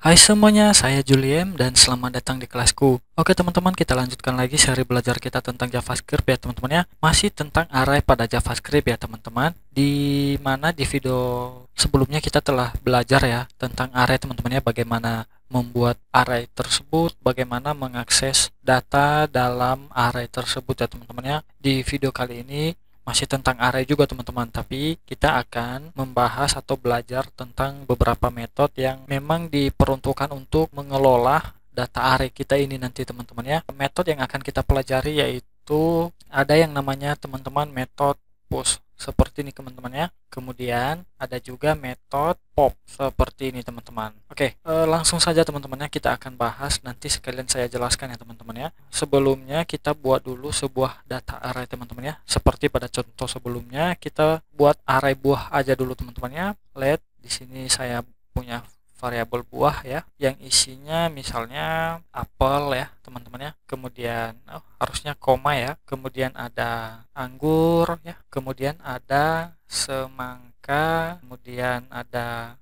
Hai semuanya, saya Juliem dan selamat datang di kelasku. Oke teman-teman, kita lanjutkan lagi seri belajar kita tentang JavaScript ya teman-teman ya. Masih tentang array pada JavaScript ya teman-teman. Di mana di video sebelumnya kita telah belajar ya tentang array teman-teman ya, bagaimana membuat array tersebut, bagaimana mengakses data dalam array tersebut ya teman-teman ya. Di video kali ini masih tentang array juga teman-teman, tapi kita akan membahas atau belajar tentang beberapa metode yang memang diperuntukkan untuk mengelola data array kita ini nanti teman-teman ya. Metode yang akan kita pelajari yaitu ada yang namanya teman-teman metode push seperti ini teman-teman ya. Kemudian ada juga metode pop seperti ini teman-teman. Oke, langsung saja teman-teman ya, kita akan bahas, nanti sekalian saya jelaskan ya teman-teman ya. Sebelumnya kita buat dulu sebuah data array teman-teman ya. Seperti pada contoh sebelumnya, kita buat array buah aja dulu teman-teman ya. Let di sini saya punya variabel buah ya, yang isinya misalnya apel ya teman-teman ya. Kemudian harusnya koma ya. Kemudian ada anggur ya. Kemudian ada semangka. Kemudian ada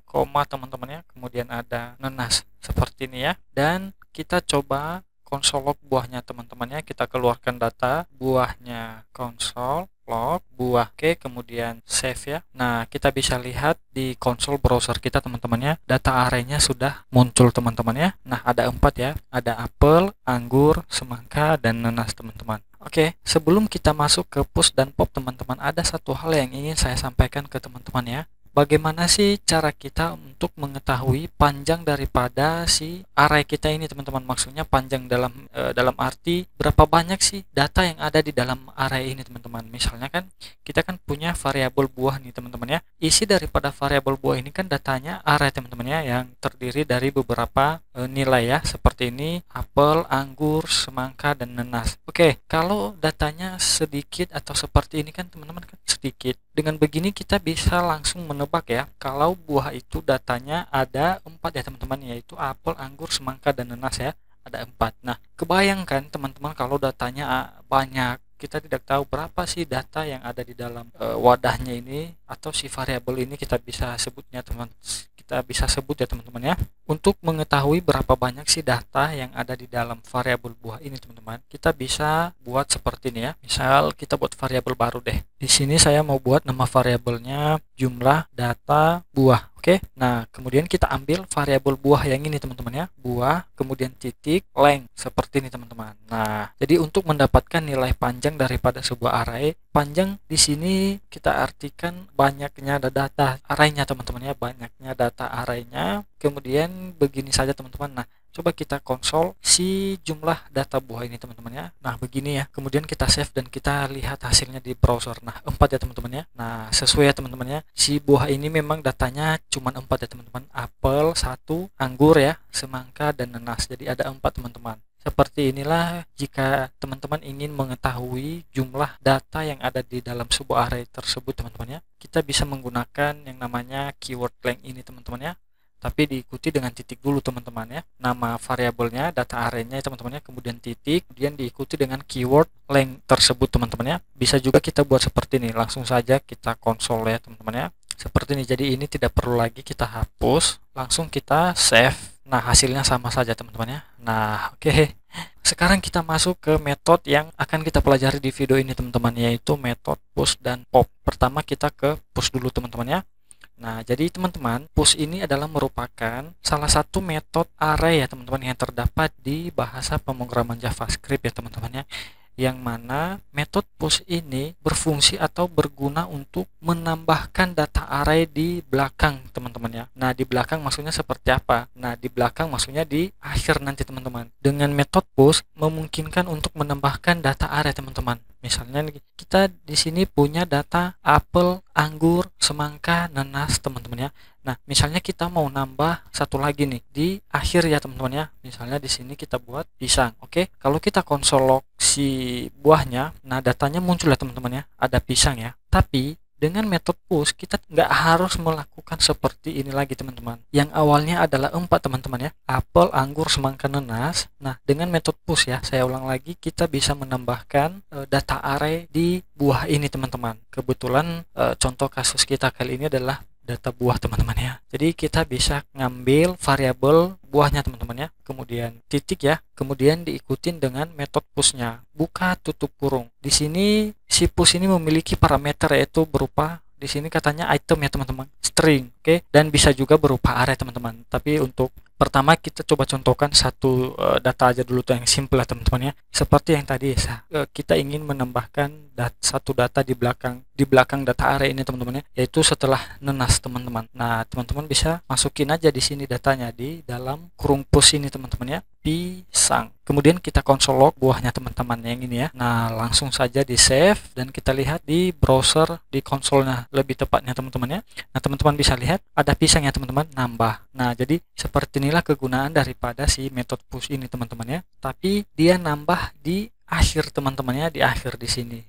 koma teman-teman ya. Kemudian ada nanas seperti ini ya. Dan kita coba konsol log buahnya teman-teman ya. Kita keluarkan data buahnya, konsol log buah. Oke, kemudian save ya. Nah, kita bisa lihat di konsol browser kita teman-teman ya, data arraynya sudah muncul teman-teman ya. Nah, ada 4 ya, ada apel, anggur, semangka, dan nanas teman-teman. Oke, sebelum kita masuk ke push dan pop teman-teman, ada satu hal yang ingin saya sampaikan ke teman-teman ya. Bagaimana sih cara kita untuk mengetahui panjang daripada si array kita ini teman-teman? Maksudnya panjang dalam arti berapa banyak sih data yang ada di dalam array ini teman-teman. Misalnya kan kita kan punya variabel buah nih teman-teman ya. Isi daripada variabel buah ini kan datanya array teman-teman ya, yang terdiri dari beberapa nilai ya, seperti ini apel, anggur, semangka, dan nanas. Oke, kalau datanya sedikit atau seperti ini kan teman-teman kan sedikit. Dengan begini kita bisa langsung menebak ya, kalau buah itu datanya ada 4 ya teman-teman, yaitu apel, anggur, semangka, dan nanas ya, ada 4. Nah, kebayangkan teman-teman kalau datanya banyak, kita tidak tahu berapa sih data yang ada di dalam wadahnya ini, atau si variabel ini kita bisa sebutnya kita bisa sebut ya teman-teman ya. Untuk mengetahui berapa banyak sih data yang ada di dalam variabel buah ini teman-teman, kita bisa buat seperti ini ya. Misal kita buat variabel baru deh. Di sini saya mau buat nama variabelnya jumlah data buah. Oke. Nah, kemudian kita ambil variabel buah yang ini teman-teman ya. Buah, kemudian titik, length seperti ini teman-teman. Nah, jadi untuk mendapatkan nilai panjang daripada sebuah array, panjang di sini kita artikan banyaknya data arraynya teman-teman ya, banyaknya data arraynya. Kemudian begini saja teman-teman. Nah, coba kita konsol si jumlah data buah ini teman-teman ya. Nah, begini ya. Kemudian kita save dan kita lihat hasilnya di browser. Nah, 4 ya teman-teman ya. Nah, sesuai ya teman-teman ya. Si buah ini memang datanya cuma 4 ya teman-teman. Apel 1, anggur ya, semangka, dan nanas. Jadi ada 4 teman-teman. Seperti inilah jika teman-teman ingin mengetahui jumlah data yang ada di dalam sebuah array tersebut teman-teman ya. Kita bisa menggunakan yang namanya keyword length ini teman-teman ya. Tapi diikuti dengan titik dulu teman-teman ya. Nama variabelnya, data arraynya teman-teman ya, kemudian titik, kemudian diikuti dengan keyword length tersebut teman-teman ya. Bisa juga kita buat seperti ini, langsung saja kita konsol ya teman-teman ya. Seperti ini, jadi ini tidak perlu lagi kita hapus, langsung kita save. Nah, hasilnya sama saja teman-teman ya. Nah, oke. Sekarang kita masuk ke metode yang akan kita pelajari di video ini teman-teman, yaitu metode push dan pop. Pertama kita ke push dulu teman-teman ya. Nah, jadi teman-teman, push ini adalah merupakan salah satu metode array ya teman-teman yang terdapat di bahasa pemrograman JavaScript ya teman-teman ya. Yang mana metode push ini berfungsi atau berguna untuk menambahkan data array di belakang teman-teman ya. Nah, di belakang maksudnya seperti apa? Nah, di belakang maksudnya di akhir nanti teman-teman. Dengan metode push memungkinkan untuk menambahkan data array teman-teman. Misalnya kita di sini punya data apel, anggur, semangka, nanas teman-teman ya. Nah, misalnya kita mau nambah satu lagi nih di akhir ya teman-teman ya. Misalnya di sini kita buat pisang. Oke, kalau kita konsol log si buahnya, nah datanya muncul ya teman-teman ya. Ada pisang ya. Tapi dengan metode push kita nggak harus melakukan seperti ini lagi teman-teman. Yang awalnya adalah 4 teman-teman ya. Apel, anggur, semangka, nanas. Nah, dengan metode push ya, saya ulang lagi, kita bisa menambahkan data array di buah ini teman-teman. Kebetulan contoh kasus kita kali ini adalah data buah teman-teman ya. Jadi kita bisa ngambil variabel buahnya teman-teman ya, kemudian titik ya, kemudian diikutin dengan metode pushnya, buka tutup kurung. Di sini si push ini memiliki parameter yaitu berupa di sini katanya item ya teman-teman, string, oke, dan bisa juga berupa array teman-teman. Tapi untuk pertama kita coba contohkan satu data aja dulu tuh yang simple ya teman-teman ya. Seperti yang tadi ya, kita ingin menambahkan satu data di belakang data array ini teman-teman ya, yaitu setelah nenas teman-teman. Nah, teman-teman bisa masukin aja di sini datanya di dalam kurung push ini teman-teman ya, pisang. Kemudian kita konsol log buahnya teman-teman yang ini ya. Nah, langsung saja di save dan kita lihat di browser di konsolnya lebih tepatnya teman-teman ya. Nah, teman-teman bisa lihat ada pisang ya teman-teman, nambah. Nah, jadi seperti inilah kegunaan daripada si metode push ini teman-teman ya. Tapi dia nambah di akhir teman-teman ya, di akhir di sini.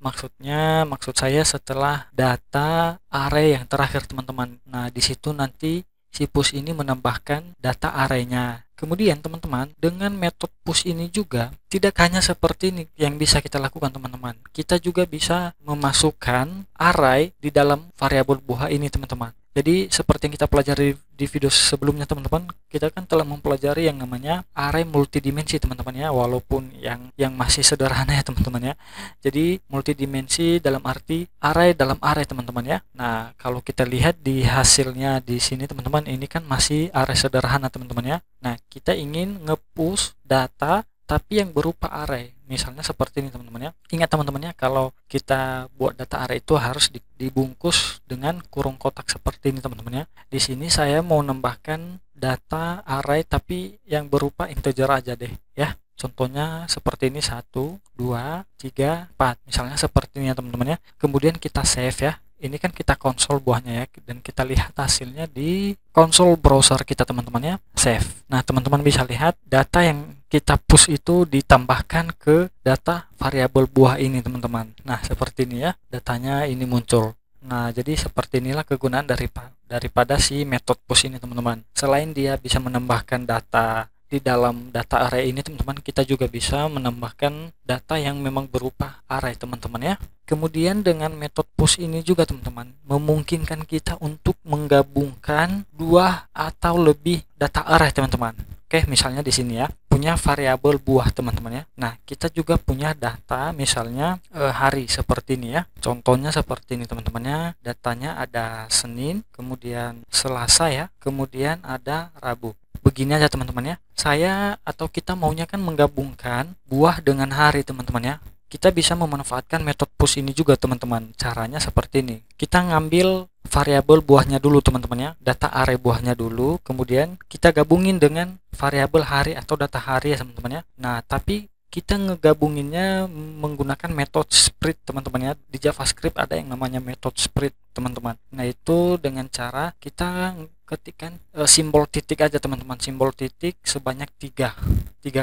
Maksud saya setelah data array yang terakhir teman-teman. Nah, di situ nanti si push ini menambahkan data array-nya. Kemudian teman-teman, dengan metode push ini juga tidak hanya seperti ini yang bisa kita lakukan teman-teman. Kita juga bisa memasukkan array di dalam variabel buah ini teman-teman. Jadi seperti yang kita pelajari di video sebelumnya teman-teman, kita kan telah mempelajari yang namanya array multidimensi teman-teman ya, walaupun yang masih sederhana ya teman-teman ya. Jadi multidimensi dalam arti array dalam array teman-teman ya. Nah, kalau kita lihat di hasilnya di sini teman-teman, ini kan masih array sederhana teman-teman ya. Nah, kita ingin nge-push data tapi yang berupa array, misalnya seperti ini teman-teman ya. Ingat teman-teman ya, kalau kita buat data array itu harus dibungkus dengan kurung kotak seperti ini teman-teman ya. Di sini saya mau nambahkan data array tapi yang berupa integer aja deh ya. Contohnya seperti ini 1, 2, 3, 4, misalnya seperti ini ya teman-teman ya. Kemudian kita save ya. Ini kan kita konsol buahnya ya, dan kita lihat hasilnya di konsol browser kita teman-teman ya, save. Nah, teman-teman bisa lihat data yang kita push itu ditambahkan ke data variabel buah ini teman-teman. Nah, seperti ini ya, datanya ini muncul. Nah, jadi seperti inilah kegunaan daripada si metode push ini teman-teman. Selain dia bisa menambahkan data di dalam data array ini teman-teman, kita juga bisa menambahkan data yang memang berupa array teman-teman ya. Kemudian dengan metode push ini juga teman-teman memungkinkan kita untuk menggabungkan 2 atau lebih data array teman-teman. Oke, misalnya di sini ya, punya variabel buah teman-teman ya. Nah, kita juga punya data misalnya hari seperti ini ya. Contohnya seperti ini teman-teman ya. Datanya ada Senin, kemudian Selasa ya, kemudian ada Rabu. Begini aja teman-teman ya, saya atau kita maunya kan menggabungkan buah dengan hari teman-teman ya. Kita bisa memanfaatkan metode push ini juga teman-teman. Caranya seperti ini, kita ngambil variabel buahnya dulu teman-teman ya, data array buahnya dulu, kemudian kita gabungin dengan variabel hari atau data hari ya teman-teman ya. Nah, tapi kita ngegabunginnya menggunakan metode split teman-teman ya. Di JavaScript ada yang namanya metode split teman-teman. Nah, itu dengan cara kita ketikkan simbol titik aja teman-teman, simbol titik sebanyak 3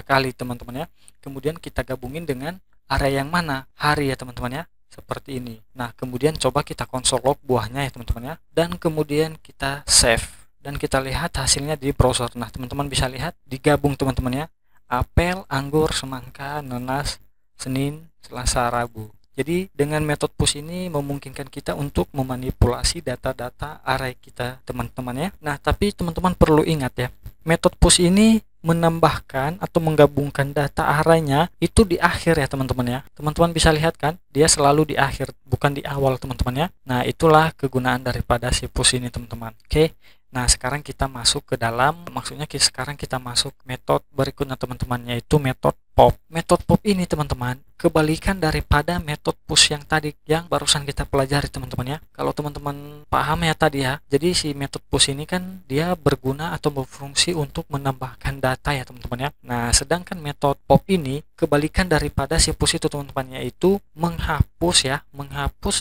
kali teman-teman ya. Kemudian kita gabungin dengan array yang mana, hari ya teman-teman ya, seperti ini. Nah, kemudian coba kita konsol log buahnya ya teman-teman ya, dan kemudian kita save dan kita lihat hasilnya di browser. Nah, teman-teman bisa lihat digabung teman-teman ya, apel, anggur, semangka, nanas, Senin, Selasa, Rabu. Jadi dengan metode push ini memungkinkan kita untuk memanipulasi data-data array kita teman-teman ya. Nah, tapi teman-teman perlu ingat ya, metode push ini menambahkan atau menggabungkan data array-nya itu di akhir ya teman-teman ya. Teman-teman bisa lihat kan, dia selalu di akhir, bukan di awal teman-teman ya. Nah, itulah kegunaan daripada si push ini teman-teman. Oke. Nah, sekarang kita masuk ke dalam, sekarang kita masuk metode berikutnya teman-teman, yaitu metode pop. Metode pop ini teman-teman kebalikan daripada metode push yang tadi yang barusan kita pelajari teman-teman ya. Kalau teman-teman paham ya tadi ya, jadi si metode push ini kan dia berguna atau berfungsi untuk menambahkan data ya teman-teman ya. Nah, sedangkan metode pop ini kebalikan daripada si push itu teman-teman, yaitu menghapus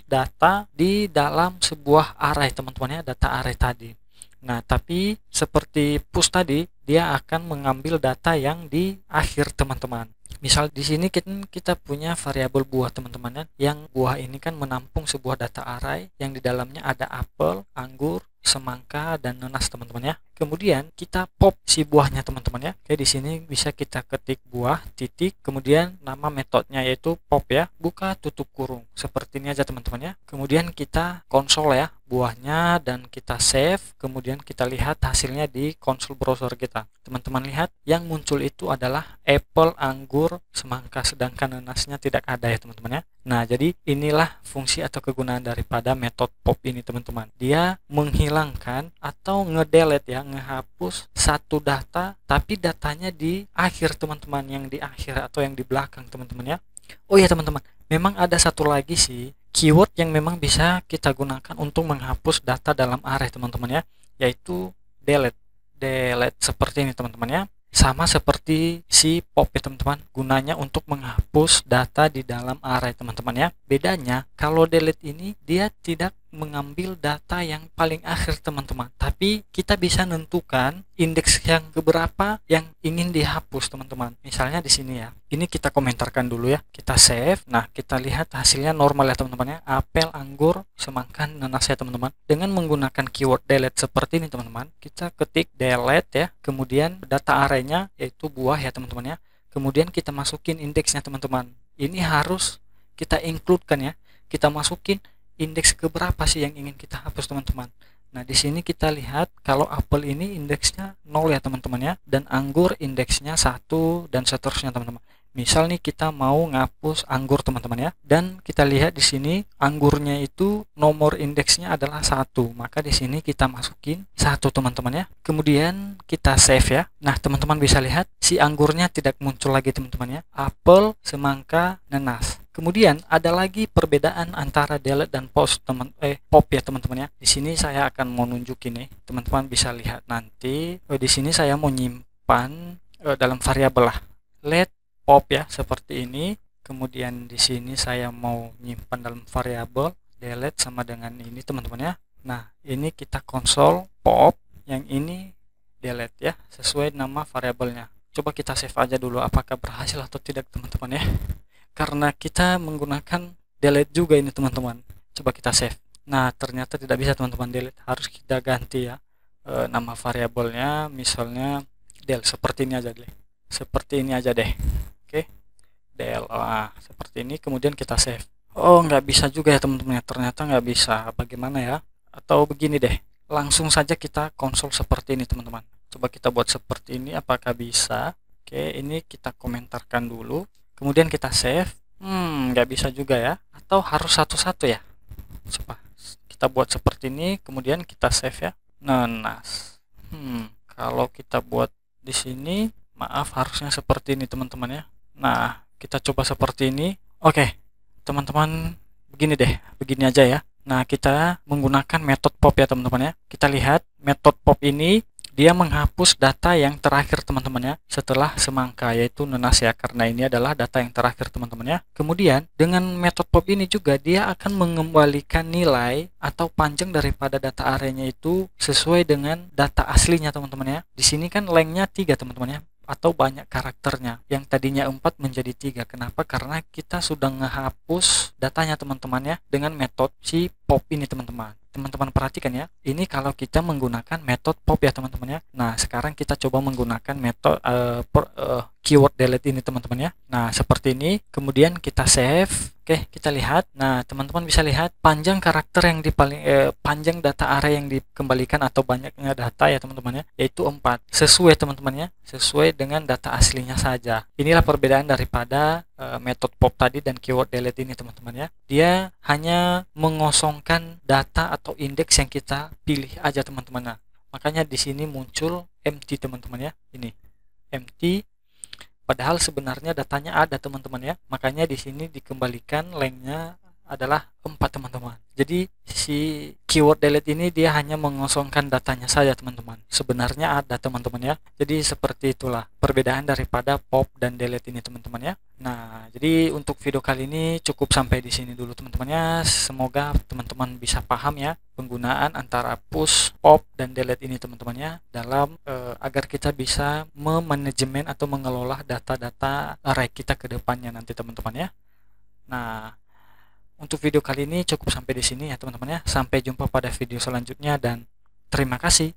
data di dalam sebuah array teman-teman ya, data array tadi. Nah, tapi seperti push tadi, dia akan mengambil data yang di akhir teman-teman. Misal di sini kita punya variabel buah teman-teman ya, yang buah ini kan menampung sebuah data array yang di dalamnya ada apel, anggur, semangka, dan nanas teman-teman ya. Kemudian kita pop si buahnya teman-teman ya. Oke, di sini bisa kita ketik buah titik, kemudian nama metodenya yaitu pop ya, buka tutup kurung. Seperti ini aja teman-teman ya. Kemudian kita konsol ya buahnya dan kita save, kemudian kita lihat hasilnya di konsol browser kita. Teman-teman lihat yang muncul itu adalah apple, anggur, semangka, sedangkan nanasnya tidak ada ya teman-teman ya. Nah, jadi inilah fungsi atau kegunaan daripada metode pop ini teman-teman. Dia menghilangkan atau ngedelete ya, ngehapus satu data, tapi datanya di akhir teman-teman, yang di akhir atau yang di belakang teman-teman ya. Oh ya teman-teman, memang ada satu lagi sih keyword yang memang bisa kita gunakan untuk menghapus data dalam array teman-teman ya, yaitu delete. Delete seperti ini teman-teman ya. Sama seperti si pop ya teman-teman, gunanya untuk menghapus data di dalam array teman-teman ya. Bedanya kalau delete ini dia tidak mengambil data yang paling akhir teman-teman, tapi kita bisa menentukan indeks yang keberapa yang ingin dihapus teman-teman. Misalnya di sini ya, ini kita komentarkan dulu ya, kita save. Nah, kita lihat hasilnya normal ya teman-teman ya, apel, anggur, semangka, nanas ya teman-teman. Dengan menggunakan keyword delete seperti ini teman-teman, kita ketik delete ya, kemudian data arraynya yaitu buah ya teman-teman ya, kemudian kita masukin indeksnya teman-teman. Ini harus kita include-kan ya, kita masukin indeks keberapa sih yang ingin kita hapus teman-teman. Nah, di sini kita lihat kalau apel ini indeksnya 0 ya teman-teman ya, dan anggur indeksnya 1 dan seterusnya teman-teman. Misal nih kita mau ngapus anggur teman-teman ya, dan kita lihat di sini anggurnya itu nomor indeksnya adalah 1, maka di sini kita masukin 1 teman-teman ya. Kemudian kita save ya. Nah, teman-teman bisa lihat si anggurnya tidak muncul lagi teman-teman ya. Apel, semangka, nanas. Kemudian ada lagi perbedaan antara delete dan pop ya teman-teman ya. Di sini saya akan mau nunjukin nih, teman-teman bisa lihat nanti. Di sini saya mau nyimpan dalam variabel lah, let pop ya seperti ini. Kemudian di sini saya mau nyimpan dalam variabel delete sama dengan ini teman-teman ya. Nah, ini kita konsol pop, yang ini delete ya, sesuai nama variabelnya. Coba kita save aja dulu apakah berhasil atau tidak teman-teman ya. Karena kita menggunakan delete juga ini teman-teman. Coba kita save. Nah, ternyata tidak bisa teman-teman delete. Harus kita ganti ya nama variabelnya, misalnya del, seperti ini aja deh. Seperti ini aja deh. Oke. Del. Seperti ini, kemudian kita save. Oh, nggak bisa juga ya teman-teman. Ternyata nggak bisa. Bagaimana ya? Atau begini deh. Langsung saja kita konsol seperti ini teman-teman. Coba kita buat seperti ini, apakah bisa? Oke, ini kita komentarkan dulu. Kemudian kita save. Nggak bisa juga ya. Atau harus satu-satu ya. Coba kita buat seperti ini, kemudian kita save ya. Nanas. Kalau kita buat di sini, maaf, harusnya seperti ini teman-teman ya. Nah, kita coba seperti ini. Oke, teman-teman, begini deh, begini aja ya. Nah, kita menggunakan metode pop ya teman-teman ya. Kita lihat metode pop ini dia menghapus data yang terakhir teman-teman ya, setelah semangka, yaitu nanas ya, karena ini adalah data yang terakhir teman-teman ya. Kemudian dengan metode pop ini juga dia akan mengembalikan nilai atau panjang daripada data arraynya itu sesuai dengan data aslinya teman-teman ya. Di sini kan lengthnya 3 teman-teman ya, atau banyak karakternya, yang tadinya 4 menjadi 3. Kenapa? Karena kita sudah ngehapus datanya teman-teman ya dengan metode si pop ini teman-teman. Teman-teman perhatikan ya, ini kalau kita menggunakan metode pop ya teman-teman ya. Nah, sekarang kita coba menggunakan metode keyword delete ini teman-teman ya. Nah, seperti ini, kemudian kita save. Oke, kita lihat. Nah, teman-teman bisa lihat panjang karakter yang panjang data array yang dikembalikan atau banyaknya data ya teman-teman ya, yaitu 4. Sesuai teman-teman ya, sesuai dengan data aslinya saja. Inilah perbedaan daripada metode pop tadi dan keyword delete ini teman-teman ya. Dia hanya mengosongkan data atau indeks yang kita pilih aja teman-teman. Nah, makanya di sini muncul empty teman-teman ya. Ini empty. Padahal sebenarnya datanya ada teman-teman ya. Makanya di sini dikembalikan lengthnya adalah 4 teman-teman. Jadi si keyword delete ini dia hanya mengosongkan datanya saja teman-teman. Sebenarnya ada teman-teman ya. Jadi seperti itulah perbedaan daripada pop dan delete ini teman-teman ya. Nah, jadi untuk video kali ini cukup sampai di sini dulu teman-teman ya. Semoga teman-teman bisa paham ya penggunaan antara push, pop, dan delete ini teman-teman ya dalam agar kita bisa memanajemen atau mengelola data-data array kita ke depannya nanti teman-teman ya. Nah, untuk video kali ini cukup sampai di sini ya teman-teman ya. Sampai jumpa pada video selanjutnya dan terima kasih.